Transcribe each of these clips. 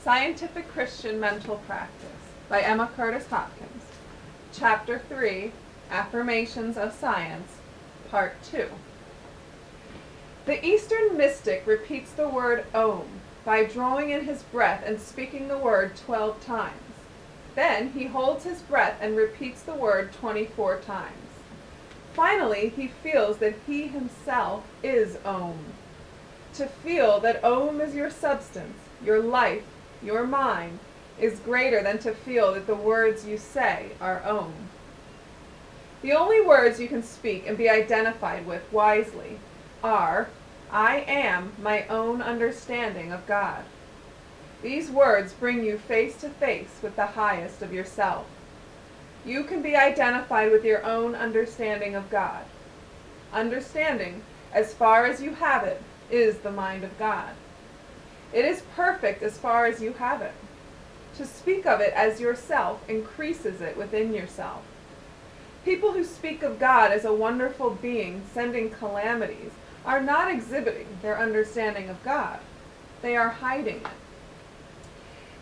Scientific Christian Mental Practice by Emma Curtis Hopkins. Chapter 3, Affirmations of Science, Part 2. The Eastern mystic repeats the word Om by drawing in his breath and speaking the word 12 times. Then he holds his breath and repeats the word 24 times. Finally, he feels that he himself is Om. To feel that Om is your substance, your life, your mind, is greater than to feel that the words you say are Om. The only words you can speak and be identified with wisely are, I am my own understanding of God. These words bring you face to face with the highest of yourself. You can be identified with your own understanding of God. Understanding, as far as you have it, is the mind of God. It is perfect as far as you have it. To speak of it as yourself increases it within yourself. People who speak of God as a wonderful being sending calamities are not exhibiting their understanding of God. They are hiding it.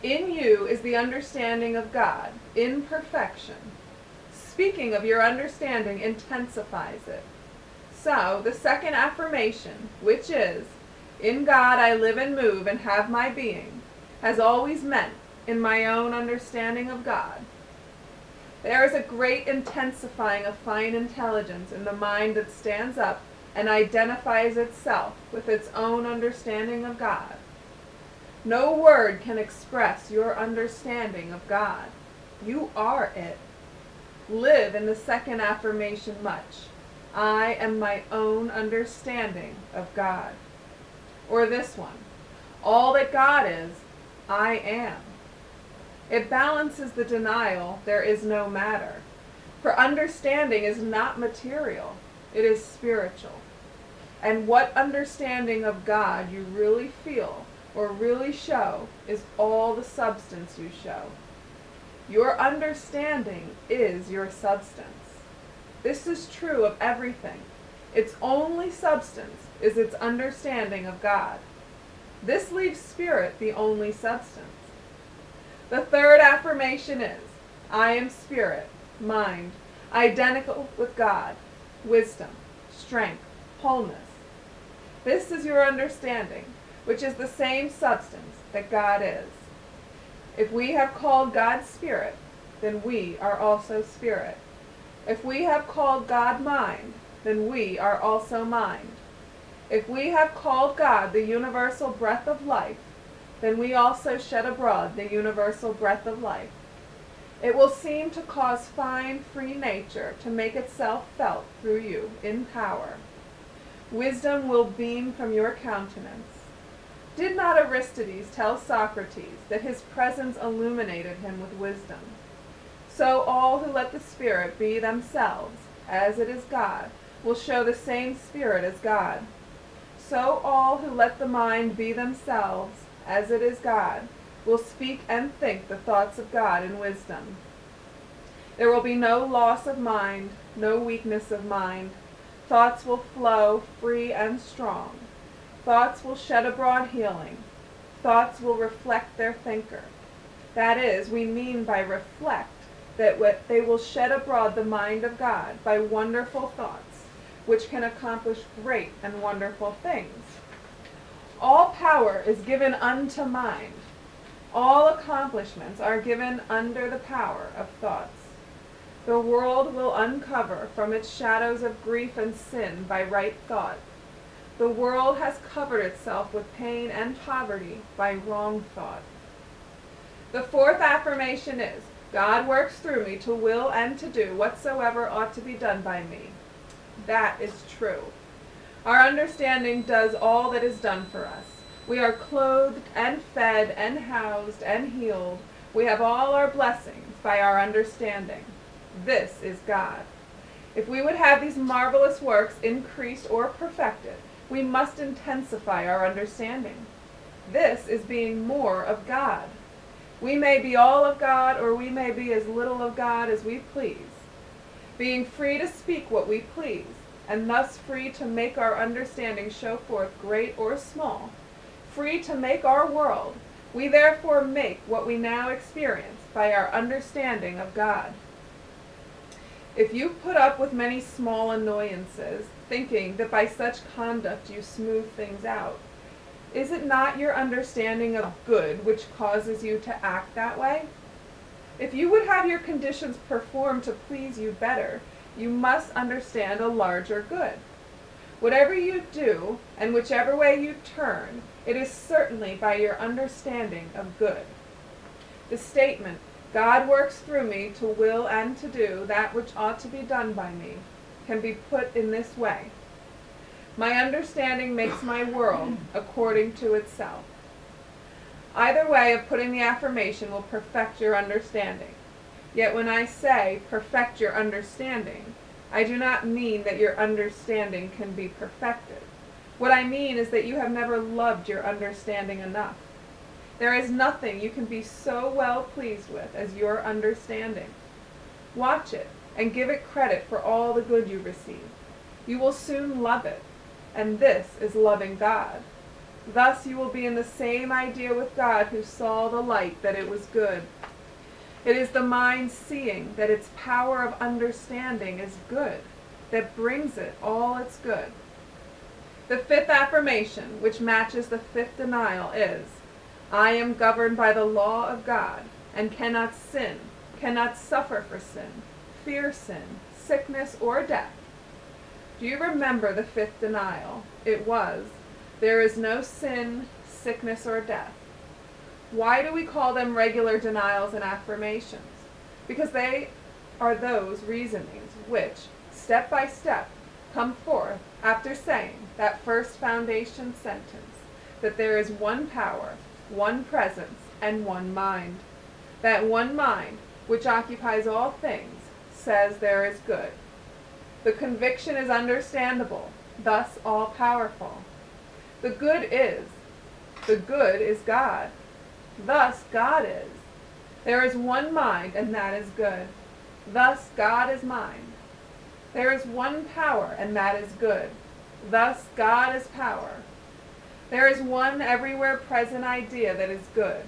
In you is the understanding of God, in perfection. Speaking of your understanding intensifies it. So, the second affirmation, which is, in God I live and move and have my being, has always meant, in my own understanding of God. There is a great intensifying of fine intelligence in the mind that stands up and identifies itself with its own understanding of God. No word can express your understanding of God. You are it. Live in the second affirmation much. I am my own understanding of God. Or this one, all that God is, I am. It balances the denial, there is no matter. For understanding is not material, it is spiritual. And what understanding of God you really feel or really show is all the substance you show. Your understanding is your substance. This is true of everything. Its only substance is its understanding of God. This leaves spirit the only substance. The third affirmation is, I am spirit, mind, identical with God, wisdom, strength, wholeness. This is your understanding, which is the same substance that God is. If we have called God spirit, then we are also spirit. If we have called God mind, then we are also mind. If we have called God the universal breath of life, then we also shed abroad the universal breath of life. It will seem to cause fine, free nature to make itself felt through you in power. Wisdom will beam from your countenance. Did not Aristides tell Socrates that his presence illuminated him with wisdom? So all who let the Spirit be themselves, as it is God, will show the same Spirit as God. So all who let the mind be themselves, as it is God, will speak and think the thoughts of God in wisdom. There will be no loss of mind, no weakness of mind. Thoughts will flow free and strong. Thoughts will shed abroad healing. Thoughts will reflect their thinker. That is, we mean by reflect that they will shed abroad the mind of God by wonderful thoughts, which can accomplish great and wonderful things. All power is given unto mind. All accomplishments are given under the power of thoughts. The world will uncover from its shadows of grief and sin by right thought. The world has covered itself with pain and poverty by wrong thought. The fourth affirmation is, God works through me to will and to do whatsoever ought to be done by me. That is true. Our understanding does all that is done for us. We are clothed and fed and housed and healed. We have all our blessings by our understanding. This is God. If we would have these marvelous works increased or perfected, we must intensify our understanding. This is being more of God. We may be all of God, or we may be as little of God as we please. Being free to speak what we please, and thus free to make our understanding show forth great or small, free to make our world, We therefore make what we now experience by our understanding of God. If you put up with many small annoyances, thinking that by such conduct you smooth things out, is it not your understanding of good which causes you to act that way? If you would have your conditions performed to please you better, you must understand a larger good. Whatever you do, and whichever way you turn, it is certainly by your understanding of good. The statement, God works through me to will and to do that which ought to be done by me, can be put in this way. My understanding makes my world according to itself. Either way of putting the affirmation will perfect your understanding. Yet when I say perfect your understanding, I do not mean that your understanding can be perfected. What I mean is that you have never loved your understanding enough. There is nothing you can be so well pleased with as your understanding. Watch it and give it credit for all the good you receive. You will soon love it, and this is loving God. Thus you will be in the same idea with God who saw the light that it was good. It is the mind seeing that its power of understanding is good that brings it all its good. The fifth affirmation, which matches the fifth denial, is, I am governed by the law of God and cannot sin, cannot suffer for sin, fear sin, sickness, or death. Do you remember the fifth denial? It was, there is no sin, sickness, or death. Why do we call them regular denials and affirmations? Because they are those reasonings which, step by step, come forth after saying that first foundation sentence, that there is one power, one presence, and one mind. That one mind, which occupies all things, says there is good. The conviction is understandable, thus all-powerful. The good is God. Thus God is. There is one mind, and that is good. Thus God is mind. There is one power, and that is good. Thus God is power. There is one everywhere present idea that is good.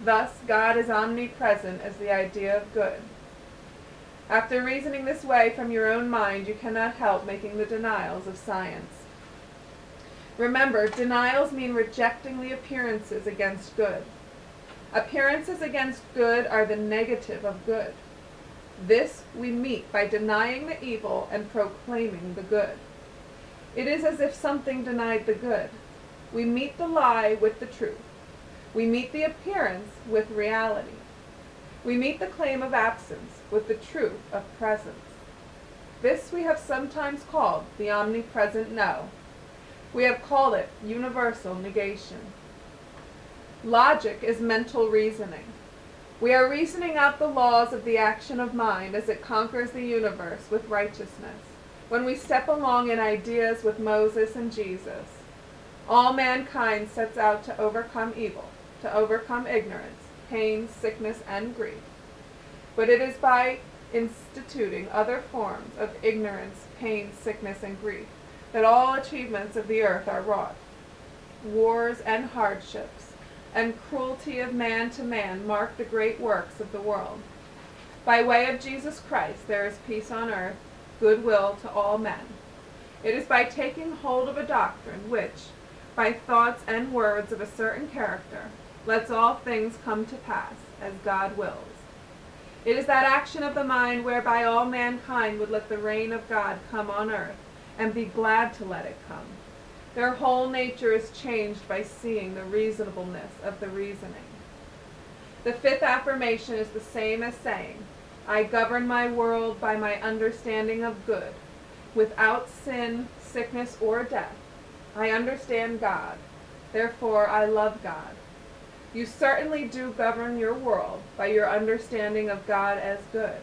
Thus God is omnipresent as the idea of good. After reasoning this way from your own mind, you cannot help making the denials of science. Remember, denials mean rejecting the appearances against good. Appearances against good are the negative of good. This we meet by denying the evil and proclaiming the good. It is as if something denied the good. We meet the lie with the truth. We meet the appearance with reality. We meet the claim of absence with the truth of presence. This we have sometimes called the omnipresent no. We have called it universal negation. Logic is mental reasoning. We are reasoning out the laws of the action of mind as it conquers the universe with righteousness. When we step along in ideas with Moses and Jesus, all mankind sets out to overcome evil, to overcome ignorance, pain, sickness, and grief. But it is by instituting other forms of ignorance, pain, sickness, and grief that all achievements of the earth are wrought. Wars and hardships and cruelty of man to man mark the great works of the world. By way of Jesus Christ there is peace on earth, goodwill to all men. It is by taking hold of a doctrine which, by thoughts and words of a certain character, lets all things come to pass as God wills. It is that action of the mind whereby all mankind would let the reign of God come on earth and be glad to let it come. Their whole nature is changed by seeing the reasonableness of the reasoning. The fifth affirmation is the same as saying, I govern my world by my understanding of good. Without sin, sickness, or death, I understand God. Therefore, I love God. You certainly do govern your world by your understanding of God as good.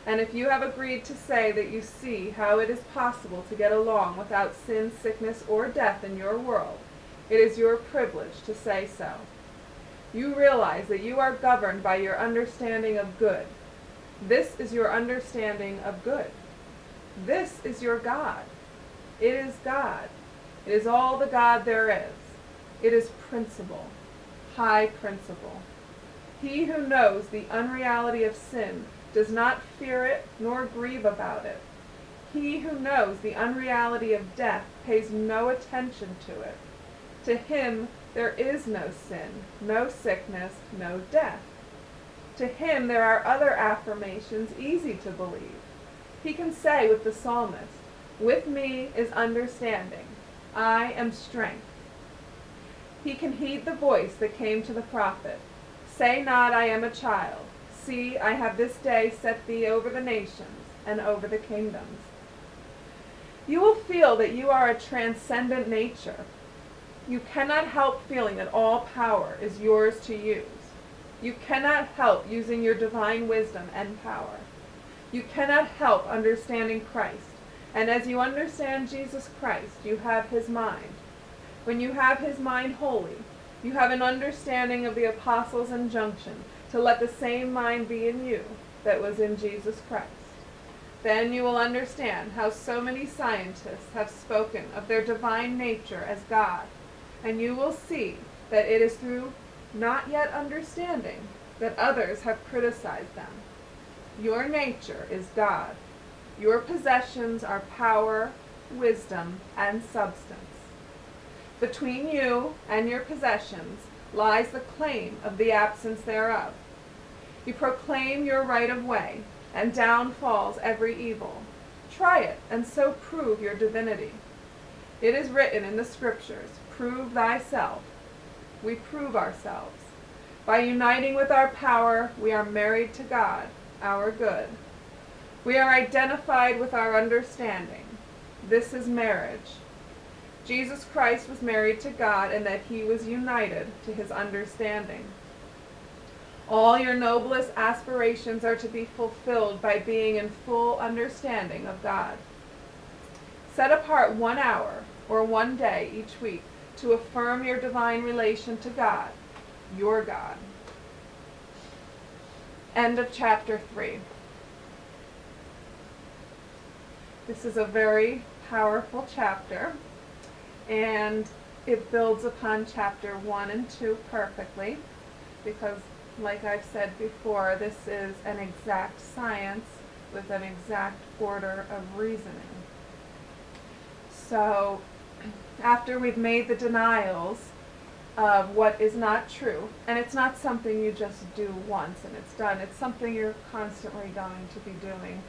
And if you have agreed to say that you see how it is possible to get along without sin, sickness, or death in your world, it is your privilege to say so. You realize that you are governed by your understanding of good. This is your understanding of good. This is your God. It is God. It is all the God there is. It is principle, high principle. He who knows the unreality of sin does not fear it nor grieve about it. He who knows the unreality of death pays no attention to it. To him there is no sin, no sickness, no death. To him there are other affirmations easy to believe. He can say with the psalmist, "With me is understanding. I am strength." He can heed the voice that came to the prophet, "Say not, I am a child. See, I have this day set thee over the nations and over the kingdoms." You will feel that you are a transcendent nature. You cannot help feeling that all power is yours to use. You cannot help using your divine wisdom and power. You cannot help understanding Christ. And as you understand Jesus Christ, you have his mind. When you have his mind wholly, you have an understanding of the apostles' injunction to let the same mind be in you that was in Jesus Christ. Then you will understand how so many scientists have spoken of their divine nature as God, and you will see that it is through not yet understanding that others have criticized them. Your nature is God. Your possessions are power, wisdom, and substance. Between you and your possessions lies the claim of the absence thereof. You proclaim your right of way, and down falls every evil. Try it, and so prove your divinity. It is written in the scriptures, "Prove thyself." We prove ourselves. By uniting with our power, we are married to God, our good. We are identified with our understanding. This is marriage. Jesus Christ was married to God in that he was united to his understanding. All your noblest aspirations are to be fulfilled by being in full understanding of God. Set apart 1 hour or 1 day each week to affirm your divine relation to God, your God. End of chapter 3. This is a very powerful chapter, and it builds upon chapter 1 and 2 perfectly, because like I've said before, this is an exact science with an exact order of reasoning. So after we've made the denials of what is not true, and it's not something you just do once and it's done, it's something you're constantly going to be doing,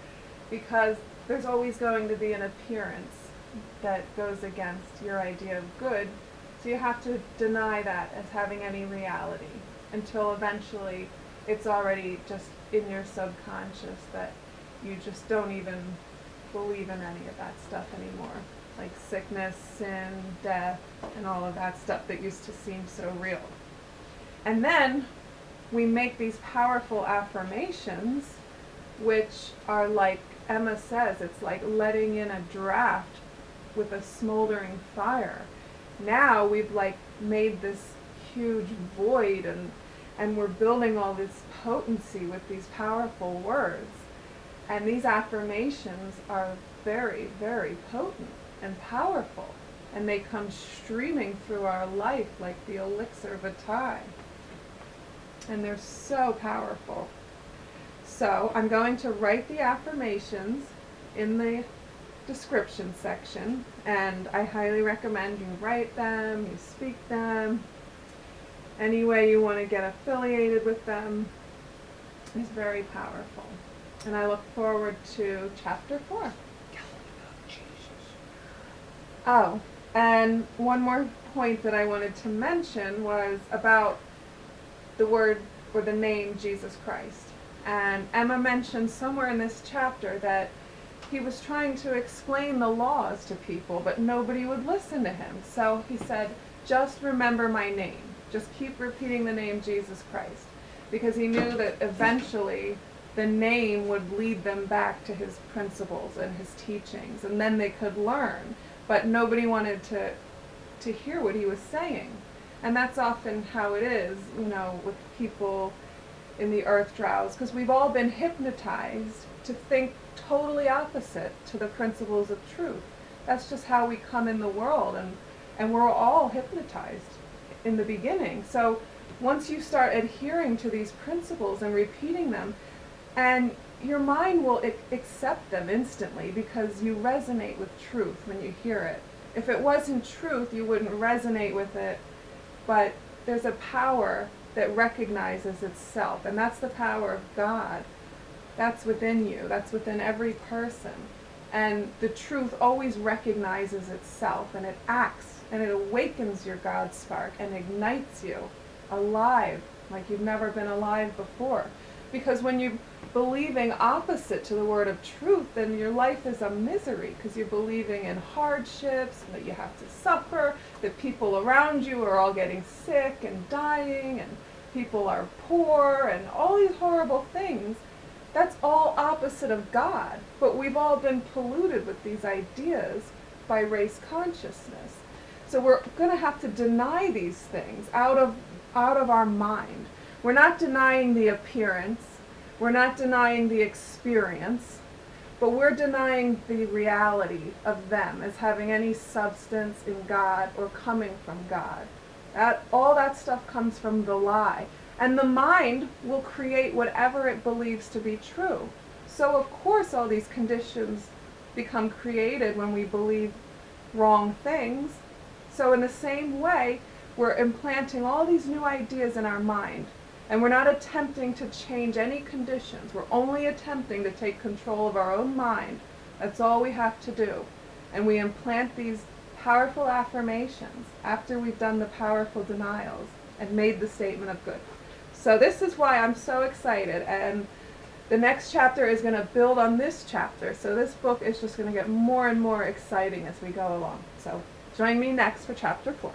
because there's always going to be an appearance that goes against your idea of good, so you have to deny that as having any reality until eventually it's already just in your subconscious that you just don't even believe in any of that stuff anymore. Like sickness, sin, death, and all of that stuff that used to seem so real. And then we make these powerful affirmations, which are like Emma says, it's like letting in a draft with a smoldering fire. Now we've like made this huge void, and we're building all this potency with these powerful words. And these affirmations are very, very potent and powerful, and they come streaming through our life like the elixir vitae. And they're so powerful. So I'm going to write the affirmations in the description section, and I highly recommend you write them, you speak them. Any way you want to get affiliated with them is very powerful. And I look forward to chapter 4. Oh, and one more point that I wanted to mention was about the word or the name Jesus Christ. And Emma mentioned somewhere in this chapter that he was trying to explain the laws to people, but nobody would listen to him. So he said, just remember my name. Just keep repeating the name Jesus Christ. Because he knew that eventually the name would lead them back to his principles and his teachings, and then they could learn. But nobody wanted to hear what he was saying. And that's often how it is, with people in the earth trials, because we've all been hypnotized to think totally opposite to the principles of truth. That's just how we come in the world, and we're all hypnotized in the beginning. So once you start adhering to these principles and repeating them, and your mind will accept them instantly because you resonate with truth when you hear it. If it wasn't truth, you wouldn't resonate with it, but there's a power that recognizes itself, and that's the power of God. That's within you. That's within every person. And the truth always recognizes itself, and it acts, and it awakens your God spark and ignites you alive like you've never been alive before. Because when you're believing opposite to the word of truth, then your life is a misery, because you're believing in hardships, that you have to suffer, that people around you are all getting sick and dying, and people are poor, and all these horrible things. That's all opposite of God. But we've all been polluted with these ideas by race consciousness. So we're going to have to deny these things out of our mind. We're not denying the appearance, we're not denying the experience, but we're denying the reality of them as having any substance in God or coming from God. All that stuff comes from the lie. And the mind will create whatever it believes to be true. So of course all these conditions become created when we believe wrong things. So in the same way, we're implanting all these new ideas in our mind. And we're not attempting to change any conditions. We're only attempting to take control of our own mind. That's all we have to do. And we implant these powerful affirmations after we've done the powerful denials and made the statement of good. So this is why I'm so excited. And the next chapter is going to build on this chapter. So this book is just going to get more and more exciting as we go along. So join me next for chapter 4.